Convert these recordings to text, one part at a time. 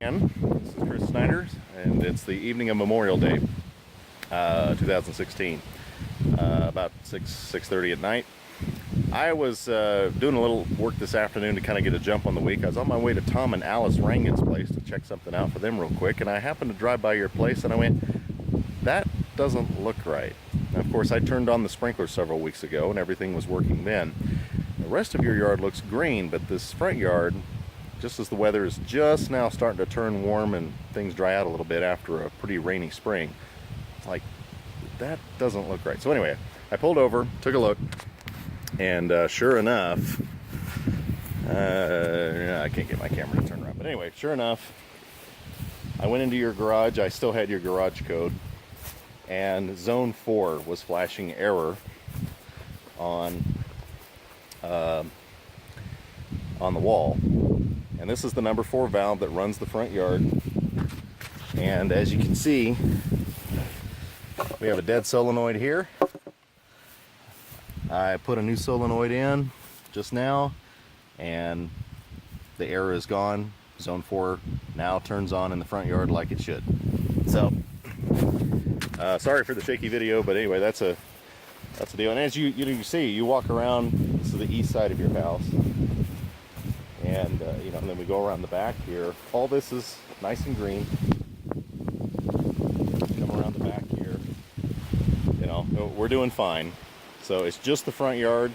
This is Chris Snyder, and it's the evening of Memorial Day, 2016, about 6:30 at night. I was doing a little work this afternoon to kind of get a jump on the week. I was on my way to Tom and Alice Rangan's place to check something out for them real quick, and I happened to drive by your place, and I went, that doesn't look right. Now, of course, I turned on the sprinkler several weeks ago, and everything was working then. The rest of your yard looks green, but this front yard, just as the weather is just now starting to turn warm and things dry out a little bit after a pretty rainy spring, it's like, that doesn't look right. So anyway, I pulled over, took a look, and sure enough, I can't get my camera to turn around, but anyway, sure enough, I went into your garage. I still had your garage code, and zone 4 was flashing error on the wall. And this is the number 4 valve that runs the front yard. And as you can see, we have a dead solenoid here. I put a new solenoid in just now, and the error is gone. Zone 4 now turns on in the front yard like it should. So, sorry for the shaky video, but anyway, that's a deal. And as you see, you walk around. This is the east side of your house. And and then we go around the back here. All this is nice and green. Come around the back here. We're doing fine. So it's just the front yard,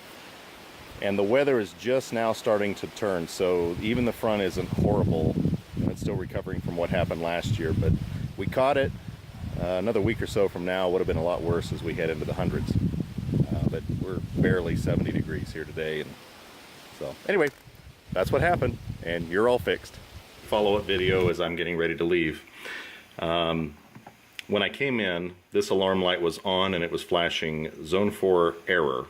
and the weather is just now starting to turn. So even the front isn't horrible. It's still recovering from what happened last year, but we caught it. Another week or so from now would have been a lot worse as we head into the hundreds. But we're barely 70 degrees here today, and so anyway. That's what happened, and you're all fixed. Follow-up video as I'm getting ready to leave. When I came in, this alarm light was on and it was flashing zone 4 error.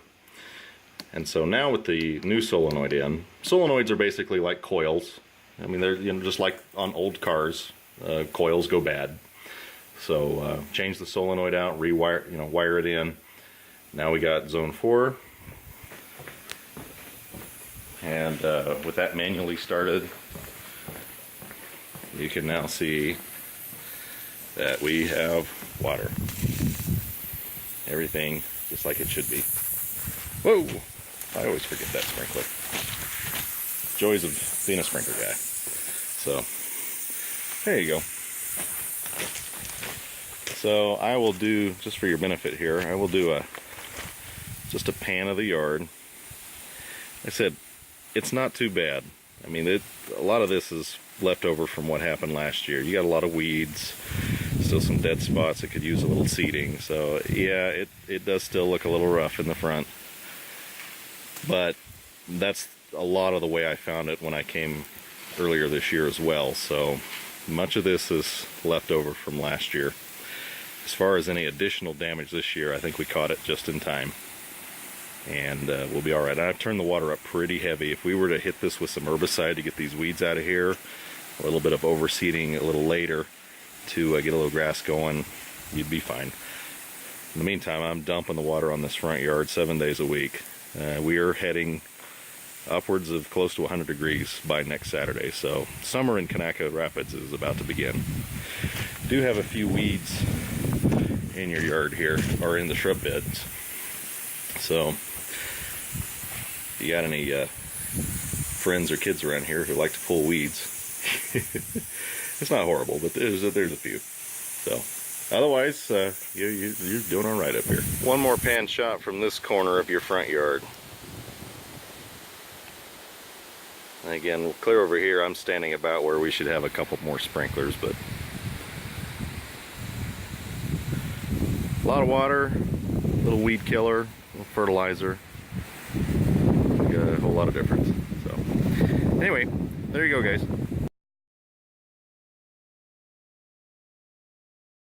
And so now with the new solenoid in, solenoids are basically like coils. I mean, they're just like on old cars, coils go bad. So change the solenoid out, rewire, wire it in. Now we got zone 4. And with that manually started, you can now see that we have water. Everything just like it should be. Whoa! I always forget that sprinkler. Joys of being a sprinkler guy. So, there you go. So I will do, just for your benefit here, I will do just a pan of the yard. Like I said, it's not too bad. I mean, a lot of this is left over from what happened last year. You got a lot of weeds, still some dead spots that could use a little seeding. So yeah, it does still look a little rough in the front. But that's a lot of the way I found it when I came earlier this year as well. So much of this is left over from last year. As far as any additional damage this year, I think we caught it just in time. And we'll be all right. I've turned the water up pretty heavy. If we were to hit this with some herbicide to get these weeds out of here, a little bit of overseeding a little later to get a little grass going, you'd be fine. In the meantime, I'm dumping the water on this front yard 7 days a week. We are heading upwards of close to 100 degrees by next Saturday. So summer in Kanaka Rapids is about to begin. Do have a few weeds in your yard here, or in the shrub beds. So, if you got any friends or kids around here who like to pull weeds, it's not horrible, but there's a few. So, otherwise, you're doing all right up here. One more pan shot from this corner of your front yard. And again, we'll clear over here. I'm standing about where we should have a couple more sprinklers, but a lot of water, a little weed killer, fertilizer, a whole lot of difference. So anyway, there you go, guys.